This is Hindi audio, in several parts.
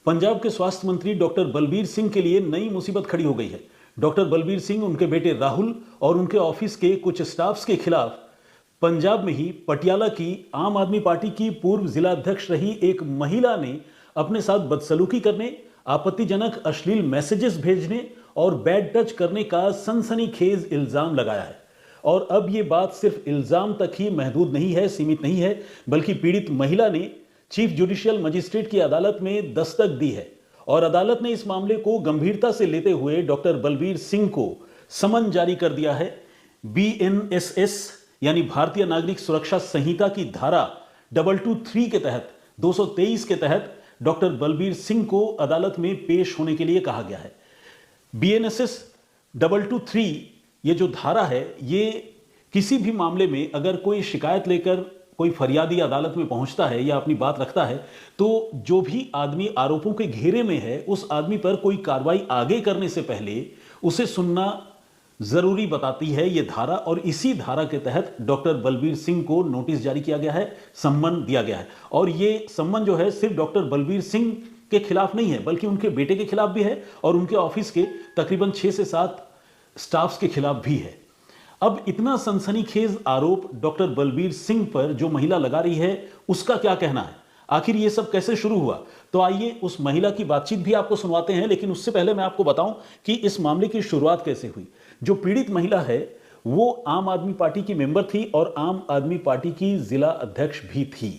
पंजाब के स्वास्थ्य मंत्री डॉक्टर बलबीर सिंह के लिए नई मुसीबत खड़ी हो गई है। डॉक्टर बलबीर सिंह, उनके बेटे राहुल और उनके ऑफिस के कुछ स्टाफ्स के खिलाफ पंजाब में ही पटियाला की आम आदमी पार्टी की पूर्व जिला अध्यक्ष रही एक महिला ने अपने साथ बदसलूकी करने, आपत्तिजनक अश्लील मैसेजेस भेजने और बैड टच करने का सनसनीखेज इल्जाम लगाया है। और अब ये बात सिर्फ इल्जाम तक ही महदूद नहीं है, सीमित नहीं है, बल्कि पीड़ित महिला ने चीफ जुडिशियल मजिस्ट्रेट की अदालत में दस्तक दी है और अदालत ने इस मामले को गंभीरता से लेते हुए डॉक्टर बलबीर सिंह को समन जारी कर दिया है। BNSS यानी भारतीय नागरिक सुरक्षा संहिता की धारा 223 के तहत 223 के तहत डॉक्टर बलबीर सिंह को अदालत में पेश होने के लिए कहा गया है। BNSS 223 ये जो धारा है, ये किसी भी मामले में अगर कोई शिकायत लेकर कोई फरियादी अदालत में पहुंचता है या अपनी बात रखता है, तो जो भी आदमी आरोपों के घेरे में है, उस आदमी पर कोई कार्रवाई आगे करने से पहले उसे सुनना जरूरी बताती है ये धारा। और इसी धारा के तहत डॉक्टर बलबीर सिंह को नोटिस जारी किया गया है, सम्मन दिया गया है। और ये सम्मन जो है सिर्फ डॉक्टर बलबीर सिंह के खिलाफ नहीं है, बल्कि उनके बेटे के खिलाफ भी है और उनके ऑफिस के तकरीबन 6 से 7 स्टाफ्स के खिलाफ भी है। अब इतना सनसनीखेज आरोप डॉक्टर बलबीर सिंह पर जो महिला लगा रही है, उसका क्या कहना है? आखिर ये सब कैसे शुरू हुआ? तो आइए उस महिला की बातचीत भी आपको सुनवाते हैं, लेकिन उससे पहले मैं आपको बताऊं कि इस मामले की शुरुआत कैसे हुई। जो पीड़ित महिला है वो आम आदमी पार्टी की मेंबर थी और आम आदमी पार्टी की जिला अध्यक्ष भी थी।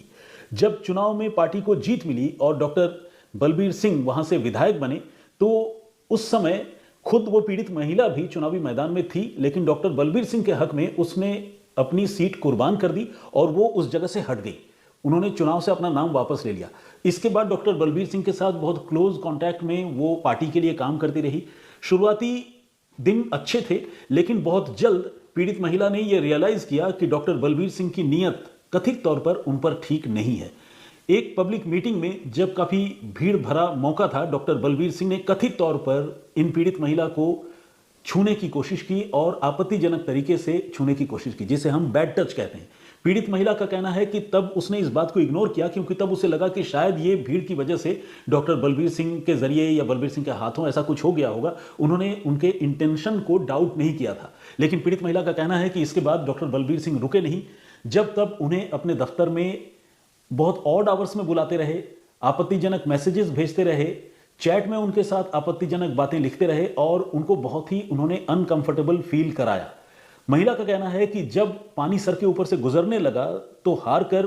जब चुनाव में पार्टी को जीत मिली और डॉक्टर बलबीर सिंह वहां से विधायक बने, तो उस समय खुद वो पीड़ित महिला भी चुनावी मैदान में थी, लेकिन डॉक्टर बलबीर सिंह के हक में उसने अपनी सीट कुर्बान कर दी और वो उस जगह से हट गई। उन्होंने चुनाव से अपना नाम वापस ले लिया। इसके बाद डॉक्टर बलबीर सिंह के साथ बहुत क्लोज कांटेक्ट में वो पार्टी के लिए काम करती रही। शुरुआती दिन अच्छे थे, लेकिन बहुत जल्द पीड़ित महिला ने यह रियलाइज किया कि डॉक्टर बलबीर सिंह की नीयत कथित तौर पर उन पर ठीक नहीं है। एक पब्लिक मीटिंग में जब काफी भीड़ भरा मौका था, डॉक्टर बलबीर सिंह ने कथित तौर पर इन पीड़ित महिला को छूने की कोशिश की और आपत्तिजनक तरीके से छूने की कोशिश की, जिसे हम बैड टच कहते हैं। पीड़ित महिला का कहना है कि तब उसने इस बात को इग्नोर किया, क्योंकि तब उसे लगा कि शायद ये भीड़ की वजह से डॉक्टर बलबीर सिंह के जरिए या बलबीर सिंह के हाथों ऐसा कुछ हो गया होगा। उन्होंने उनके इंटेंशन को डाउट नहीं किया था। लेकिन पीड़ित महिला का कहना है कि इसके बाद डॉक्टर बलबीर सिंह रुके नहीं। जब तब उन्हें अपने दफ्तर में बहुत ऑड आवर्स में बुलाते रहे, आपत्तिजनक मैसेजेस भेजते रहे, चैट में उनके साथ आपत्तिजनक बातें लिखते रहे और उनको बहुत ही उन्होंने अनकंफर्टेबल फील कराया। महिला का कहना है कि जब पानी सर के ऊपर से गुजरने लगा तो हार कर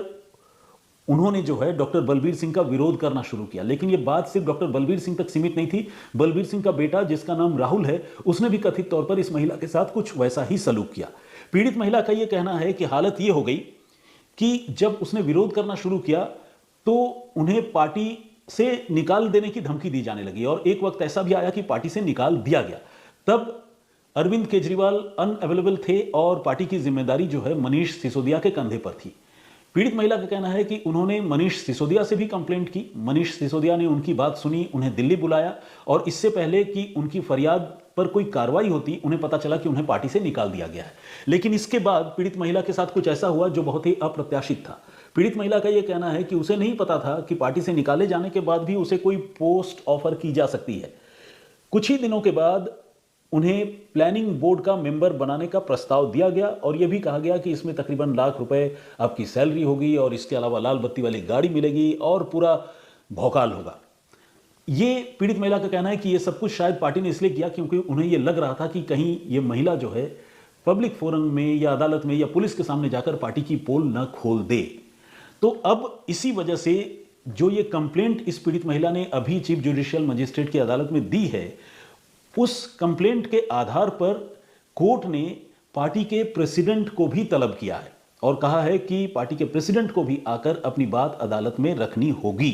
उन्होंने जो है डॉक्टर बलबीर सिंह का विरोध करना शुरू किया। लेकिन यह बात सिर्फ डॉक्टर बलबीर सिंह तक सीमित नहीं थी। बलबीर सिंह का बेटा, जिसका नाम राहुल है, उसने भी कथित तौर पर इस महिला के साथ कुछ वैसा ही सलूक किया। पीड़ित महिला का यह कहना है कि हालत यह हो गई कि जब उसने विरोध करना शुरू किया तो उन्हें पार्टी से निकाल देने की धमकी दी जाने लगी और एक वक्त ऐसा भी आया कि पार्टी से निकाल दिया गया। तब अरविंद केजरीवाल अनअवेलेबल थे और पार्टी की जिम्मेदारी जो है मनीष सिसोदिया के कंधे पर थी। पीड़ित महिला का कहना है कि उन्होंने मनीष सिसोदिया से भी कंप्लेंट की। मनीष सिसोदिया ने उनकी बात सुनी, उन्हें दिल्ली बुलाया और इससे पहले कि उनकी फरियाद पर कोई कार्रवाई होती, उन्हें पता चला कि उन्हें पार्टी से निकाल दिया गया है। लेकिन इसके बाद पीड़ित महिला के साथ कुछ ऐसा हुआ जो बहुत ही अप्रत्याशित था। पीड़ित महिला का यह कहना है कि उसे नहीं पता था कि पार्टी से निकाले जाने के बाद भी उसे कोई पोस्ट ऑफर की जा सकती है। कुछ ही दिनों के बाद उन्हें प्लानिंग बोर्ड का मेंबर बनाने का प्रस्ताव दिया गया और यह भी कहा गया कि इसमें तकरीबन लाख रुपए आपकी सैलरी होगी और इसके अलावा लाल बत्ती वाली गाड़ी मिलेगी और पूरा भौकाल होगा। ये पीड़ित महिला का कहना है कि यह सब कुछ शायद पार्टी ने इसलिए किया क्योंकि उन्हें यह लग रहा था कि कहीं ये महिला जो है पब्लिक फोरम में या अदालत में या पुलिस के सामने जाकर पार्टी की पोल न खोल दे। तो अब इसी वजह से जो ये कंप्लेंट इस पीड़ित महिला ने अभी चीफ जुडिशियल मजिस्ट्रेट की अदालत में दी है, उस कंप्लेंट के आधार पर कोर्ट ने पार्टी के प्रेसिडेंट को भी तलब किया है और कहा है कि पार्टी के प्रेसिडेंट को भी आकर अपनी बात अदालत में रखनी होगी।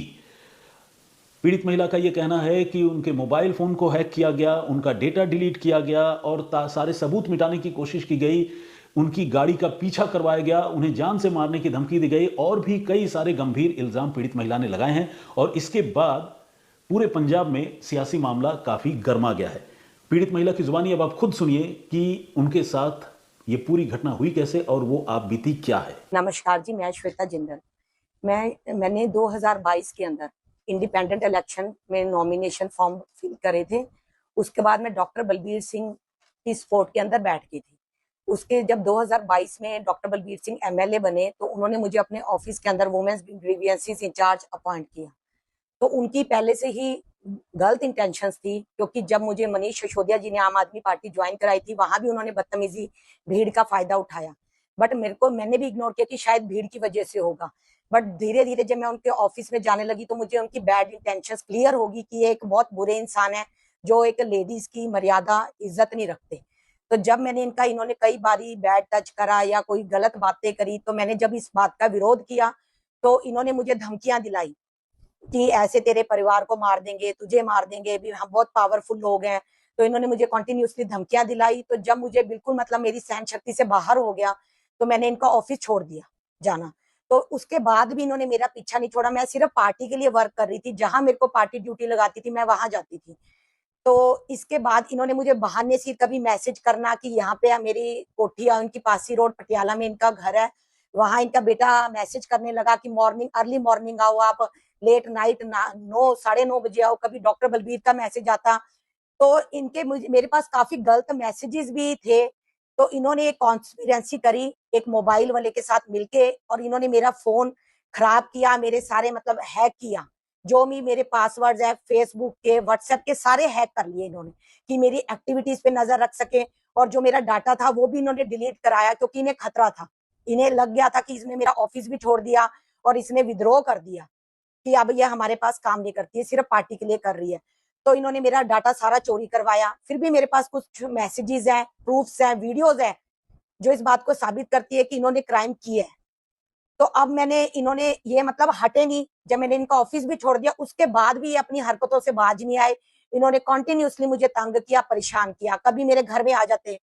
पीड़ित महिला का यह कहना है कि उनके मोबाइल फोन को हैक किया गया, उनका डेटा डिलीट किया गया और सारे सबूत मिटाने की कोशिश की गई, उनकी गाड़ी का पीछा करवाया गया, उन्हें जान से मारने की धमकी दी गई और भी कई सारे गंभीर इल्जाम पीड़ित महिला ने लगाए हैं। और इसके बाद पूरे पंजाब में सियासी मामला काफी गर्मा गया है। पीड़ित महिला की जुबानी अब आप खुद सुनिए कि उनके साथ ये पूरी घटना हुई कैसे और वो आप बीती क्या है। नमस्कार जी, मैं श्वेता जिंदल। मैंने 2022 के अंदर इंडिपेंडेंट इलेक्शन में नॉमिनेशन फॉर्म फिल करे थे। उसके बाद मैं डॉक्टर बलबीर सिंह की सपोर्ट के अंदर बैठ गई थी। उसके जब 2022 में डॉक्टर बलबीर सिंह एमएलए बने तो उन्होंने मुझे अपने ऑफिस के अंदर वुमेन्स ग्रीवियंसेस इंचार्ज अपॉइंट किया। तो उनकी पहले से ही गलत इंटेंशंस थी, क्योंकि जब मुझे मनीष सिसोदिया जी ने आम आदमी पार्टी ज्वाइन कराई थी, वहां भी उन्होंने बदतमीजी भीड़ का फायदा उठाया। बट मैंने भी इग्नोर किया कि शायद भीड़ की वजह से होगा। बट धीरे धीरे जब मैं उनके ऑफिस में जाने लगी तो मुझे उनकी बैड इंटेंशंस क्लियर होगी कि ये एक बहुत बुरे इंसान है जो एक लेडीज की मर्यादा इज्जत नहीं रखते। तो जब इन्होंने कई बारी बैड टच करा या कोई गलत बातें करी, तो मैंने जब इस बात का विरोध किया तो इन्होंने मुझे धमकियां दिलाई कि ऐसे तेरे परिवार को मार देंगे, तुझे मार देंगे, भी हम बहुत पावरफुल लोग हैं। तो इन्होंने मुझे कंटिन्यूअसली धमकियां दिलाई। तो जब मुझे बिल्कुल मतलब मेरी सहन शक्ति से बाहर हो गया तो मैंने इनका ऑफिस छोड़ दिया जाना। तो उसके बाद भी इन्होंने मेरा पीछा नहीं छोड़ा। मैं सिर्फ पार्टी के लिए वर्क कर रही थी, जहां मेरे को पार्टी ड्यूटी लगाती थी मैं वहां जाती थी। तो इसके बाद इन्होंने मुझे बहाने से कभी मैसेज करना कि यहाँ पे मेरी कोठी है, उनकी पासी रोड पटियाला में इनका घर है, वहां इनका बेटा मैसेज करने लगा कि मॉर्निंग अर्ली मॉर्निंग आओ, आप लेट नाइट 9 9:30 बजे आओ। कभी डॉक्टर बलबीर का मैसेज आता तो इनके मेरे पास काफी गलत मैसेजेस भी थे। तो इन्होंने एक कॉन्स्पिरेंसी करी एक मोबाइल वाले के साथ मिलके, और इन्होंने मेरा फोन खराब किया, मेरे सारे मतलब हैक किया। जो भी मेरे पासवर्ड्स है फेसबुक के, व्हाट्सएप के, सारे हैक कर लिए इन्होंने कि मेरी एक्टिविटीज पे नजर रख सके। और जो मेरा डाटा था वो भी इन्होंने डिलीट कराया, क्योंकि इन्हें खतरा था। इन्हें लग गया था कि इसने मेरा ऑफिस भी छोड़ दिया और इसने विद्रोह कर दिया कि अब ये हमारे पास काम नहीं करती है, सिर्फ पार्टी के लिए कर रही है। तो इन्होंने मेरा डाटा सारा चोरी करवाया। फिर भी मेरे पास कुछ मैसेजेस हैं, प्रूफ्स हैं, वीडियोस हैं जो इस बात को साबित करती है कि इन्होंने क्राइम किया है। तो अब इन्होंने ये मतलब हटे नहीं। जब मैंने इनका ऑफिस भी छोड़ दिया उसके बाद भी ये अपनी हरकतों से बाज नहीं आए। इन्होंने कंटिन्यूअसली मुझे तंग किया, परेशान किया। कभी मेरे घर में आ जाते,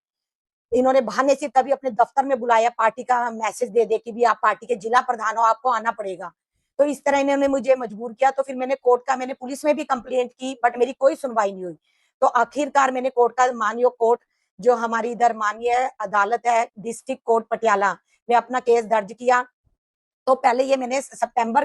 इन्होंने बहाने से कभी अपने दफ्तर में बुलाया, पार्टी का मैसेज दे दे कि भी आप पार्टी के जिला प्रधान हो, आपको आना पड़ेगा। तो इस तरह इन्होंने मुझे मजबूर किया। तो फिर मैंने पुलिस में भी कंप्लेंट की, बट मेरी कोई सुनवाई नहीं हुई। तो आखिरकार मैंने कोर्ट का मानयोग कोर्ट, जो हमारी इधर माननीय अदालत है डिस्ट्रिक्ट कोर्ट पटियाला में अपना केस दर्ज किया। तो पहले ये मैंने सितंबर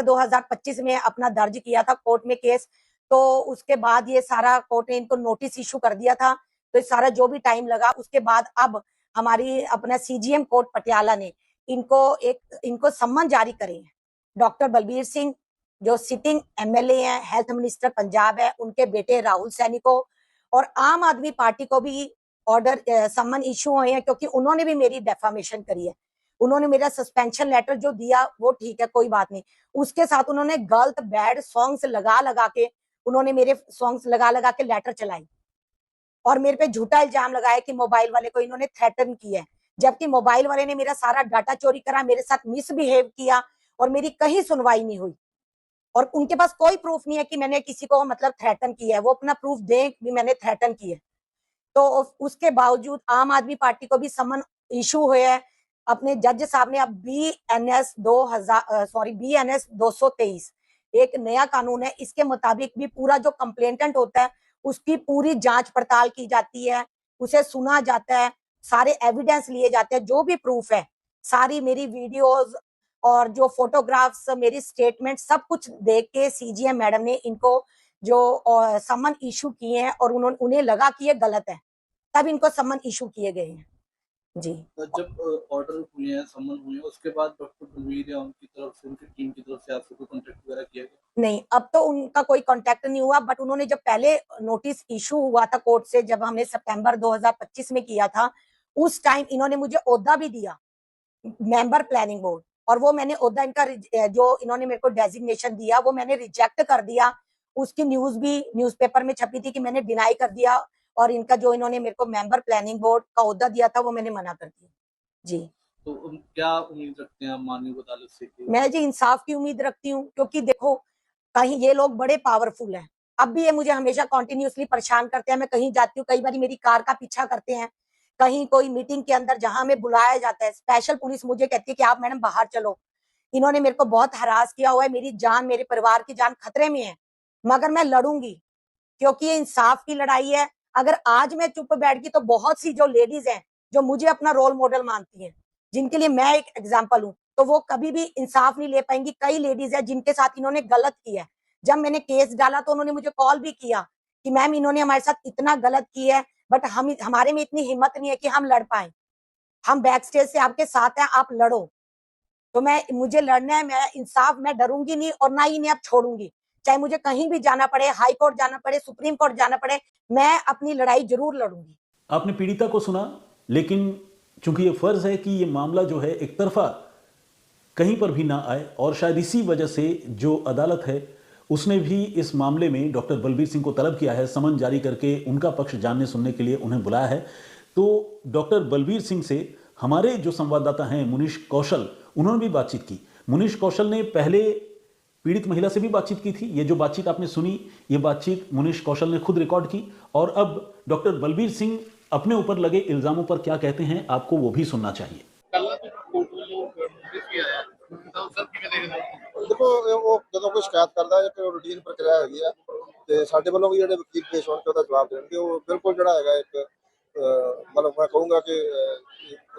2025 में अपना दर्ज किया था कोर्ट में केस। तो उसके बाद ये सारा कोर्ट ने इनको नोटिस इशू कर दिया था। तो सारा जो भी टाइम लगा उसके बाद अब हमारी अपना सीजीएम कोर्ट पटियाला ने इनको सम्मन जारी करे हैं। डॉक्टर बलबीर सिंह जो सिटिंग एमएलए हैं, हेल्थ मिनिस्टर पंजाब है, उनके बेटे राहुल सैनी को और आम आदमी पार्टी को भी ऑर्डर सम्मन इशू हुए हैं, क्योंकि उन्होंने भी मेरी डेफामेशन करी है। उन्होंने मेरा सस्पेंशन लेटर जो दिया वो ठीक है, कोई बात नहीं। उसके साथ उन्होंने गलत बैड सॉन्ग्स लगा लगा के लेटर चलाई और मेरे पे झूठा इल्जाम लगाया कि मोबाइल वाले को इन्होंने थ्रेटन किया है, जबकि मोबाइल वाले ने मेरा सारा डाटा चोरी करा, मेरे साथ मिसबिहेव किया और मेरी कहीं सुनवाई नहीं हुई। और उनके पास कोई प्रूफ नहीं है कि मैंने किसी को मतलब थ्रेटन किया है। वो अपना प्रूफ दें कि मैंने थ्रेटन किया है। तो उसके बावजूद आम आदमी पार्टी को भी समन इशू हुए है। अपने जज साहब ने अब BNS 223 एक नया कानून है, इसके मुताबिक भी पूरा जो कंप्लेंटेंट होता है उसकी पूरी जांच पड़ताल की जाती है, उसे सुना जाता है, सारे एविडेंस लिए जाते हैं, जो भी प्रूफ है, सारी मेरी वीडियोस और जो फोटोग्राफ्स, मेरी स्टेटमेंट, सब कुछ देख के सीजीएम मैडम ने इनको जो समन इशू किए हैं और उन्हें लगा कि ये गलत है, तब इनको समन इशू किए गए हैं। जी, जब ऑर्डर हुए हैं, समन हुए हैं, उसके बाद डॉक्टर बलबीर या उनकी तरफ से, उनकी टीम की तरफ से आपसे कोई कॉन्टेक्ट वगैरह किया गया? नहीं, अब तो उनका कोई कांटेक्ट नहीं हुआ। बट उन्होंने जब पहले नोटिस इशू हुआ था कोर्ट से, जब हमने सितंबर 2025 में किया था, उस टाइम इन्होंने मुझे ओहदा भी दिया, मेंबर प्लानिंग बोर्ड, और वो मैंने ओहदा इनका जो इन्होंने मेरे को डेजिग्नेशन दिया वो मैंने रिजेक्ट कर दिया। उसकी न्यूज भी न्यूज़पेपर में छपी थी कि मैंने डिनाई कर दिया, और इनका जो इन्होंने मेरे को मेंबर प्लानिंग बोर्ड का ओहदा दिया था वो मैंने मना कर दिया। जी, तो क्या उम्मीद रखते हैं आप माननीय अदालत से? मैं जी इंसाफ की उम्मीद रखती हूँ, क्योंकि देखो कहीं ये लोग बड़े पावरफुल हैं। अब भी ये मुझे हमेशा कंटिन्यूअसली परेशान करते हैं। मैं कहीं जाती हूँ, कई बार मेरी कार का पीछा करते हैं, कहीं कोई मीटिंग के अंदर जहां हमें बुलाया जाता है, स्पेशल पुलिस मुझे कहती है कि आप मैडम बाहर चलो। इन्होंने मेरे को बहुत हरास किया हुआ है, मेरी जान, मेरे परिवार की जान खतरे में है, मगर मैं लड़ूंगी, क्योंकि ये इंसाफ की लड़ाई है। अगर आज मैं चुप बैठ गई तो बहुत सी जो लेडीज हैं जो मुझे अपना रोल मॉडल मानती हैं, जिनके लिए मैं एक एग्जाम्पल हूँ, तो वो कभी भी इंसाफ नहीं ले पाएंगी। कई लेडीज है जिनके साथ इन्होंने गलत किया है। जब मैंने केस डाला तो उन्होंने मुझे कॉल भी किया कि मैम इन्होंने हमारे साथ इतना गलत किया है, बट हमारे में इतनी हिम्मत नहीं है कि हम लड़ पाए। हम बैक स्टेज से आपके साथ हैं, आप लड़ो। तो मुझे लड़ना है, मैं इंसाफ, मैं डरूंगी नहीं और ना ही इन्हें अब छोड़ूंगी। चाहे मुझे कहीं भी जाना पड़े, हाई कोर्ट जाना पड़े, सुप्रीम कोर्ट जाना पड़े, मैं अपनी लड़ाई जरूर लड़ूंगी। आपने पीड़िता को सुना, लेकिन चूंकि ये फर्ज है कि ये मामला जो है एक तरफा कहीं पर भी ना आए, और शायद इसी वजह से जो अदालत है उसने भी इस मामले में डॉक्टर बलबीर सिंह को तलब किया है, समन जारी करके उनका पक्ष जानने सुनने के लिए उन्हें बुलाया है। तो डॉक्टर बलबीर सिंह से हमारे जो संवाददाता हैं मुनीश कौशल, उन्होंने भी बातचीत की। मुनीश कौशल ने पहले पीड़ित महिला से भी बातचीत की थी। ये जो बातचीत आपने सुनी, ये बातचीत मुनीश कौशल ने खुद रिकॉर्ड की, और अब डॉक्टर बलबीर सिंह अपने ऊपर लगे इल्जामों पर क्या कहते हैं, आपको वो भी सुनना चाहिए। देखो वो ਜਦੋਂ ਕੋਈ ਸ਼ਿਕਾਇਤ ਕਰਦਾ ਹੈ ਕਿ ਰੂਟੀਨ ਪ੍ਰਕਿਰਿਆ ਹੈਗੀ ਆ, ਤੇ ਸਾਡੇ ਵੱਲੋਂ ਵੀ ਜਿਹੜੇ ਵਕੀਲ ਪੇਸ਼ ਹੋਣ ਤੇ ਉਹਦਾ ਜਵਾਬ ਦੇਣਗੇ। ਉਹ ਬਿਲਕੁਲ ਜਿਹੜਾ ਹੈਗਾ ਇੱਕ ਮਤਲਬ ਮੈਂ ਕਹੂੰਗਾ ਕਿ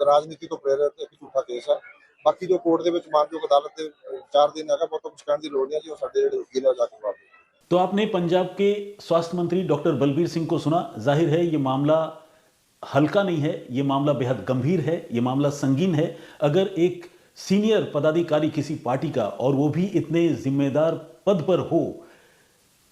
ਰਾਜਨੀਤੀ ਤੋਂ ਪ੍ਰੇਰਿਤ ਇੱਕ ਝੂਠਾ ਕੇਸ ਹੈ। ਬਾਕੀ ਜੋ ਕੋਰਟ ਦੇ ਵਿੱਚ ਮਾਨਯੋਗ ਅਦਾਲਤ ਦੇ 4 ਦਿਨ ਹੈਗਾ, ਬਹੁਤ ਕੁਝ ਕਹਿਣ ਦੀ ਲੋੜ ਨਹੀਂ ਹੈ ਜੀ। ਉਹ ਸਾਡੇ ਜਿਹੜੇ ਵਕੀਲ ਆ ਜਾ ਕੇ ਜਵਾਬ ਦੇਣਗੇ। तो आपने पंजाब के स्वास्थ्य मंत्री डॉक्टर बलबीर सिंह को सुना। जाहिर है ये मामला हल्का नहीं है, ये मामला बेहद गंभीर है, ये मामला संगीन है। अगर एक सीनियर पदाधिकारी किसी पार्टी का, और वो भी इतने जिम्मेदार पद पर हो,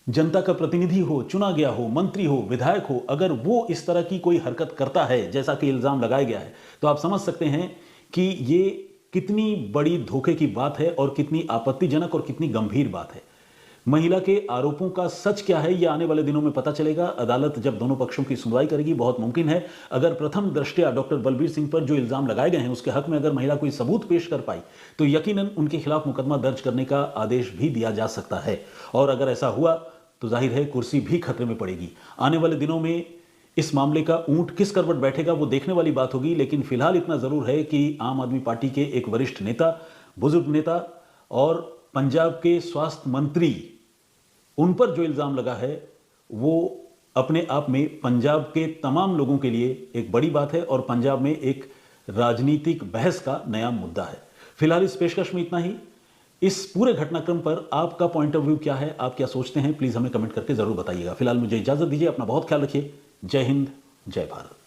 जनता का प्रतिनिधि हो, चुना गया हो, मंत्री हो, विधायक हो, अगर वो इस तरह की कोई हरकत करता है जैसा कि इल्जाम लगाया गया है, तो आप समझ सकते हैं कि ये कितनी बड़ी धोखे की बात है और कितनी आपत्तिजनक और कितनी गंभीर बात है। महिला के आरोपों का सच क्या है, यह आने वाले दिनों में पता चलेगा। अदालत जब दोनों पक्षों की सुनवाई करेगी, बहुत मुमकिन है अगर प्रथम दृष्टया डॉक्टर बलबीर सिंह पर जो इल्जाम लगाए गए हैं उसके हक में अगर महिला कोई सबूत पेश कर पाई, तो यकीनन उनके खिलाफ मुकदमा दर्ज करने का आदेश भी दिया जा सकता है। और अगर ऐसा हुआ तो जाहिर है कुर्सी भी खतरे में पड़ेगी। आने वाले दिनों में इस मामले का ऊंट किस करवट बैठेगा वो देखने वाली बात होगी। लेकिन फिलहाल इतना जरूर है कि आम आदमी पार्टी के एक वरिष्ठ नेता, बुजुर्ग नेता और पंजाब के स्वास्थ्य मंत्री, उन पर जो इल्जाम लगा है वो अपने आप में पंजाब के तमाम लोगों के लिए एक बड़ी बात है और पंजाब में एक राजनीतिक बहस का नया मुद्दा है। फिलहाल इस पेशकश में इतना ही। इस पूरे घटनाक्रम पर आपका पॉइंट ऑफ व्यू क्या है, आप क्या सोचते हैं, प्लीज हमें कमेंट करके जरूर बताइएगा। फिलहाल मुझे इजाजत दीजिए, अपना बहुत ख्याल रखिए। जय हिंद, जय भारत।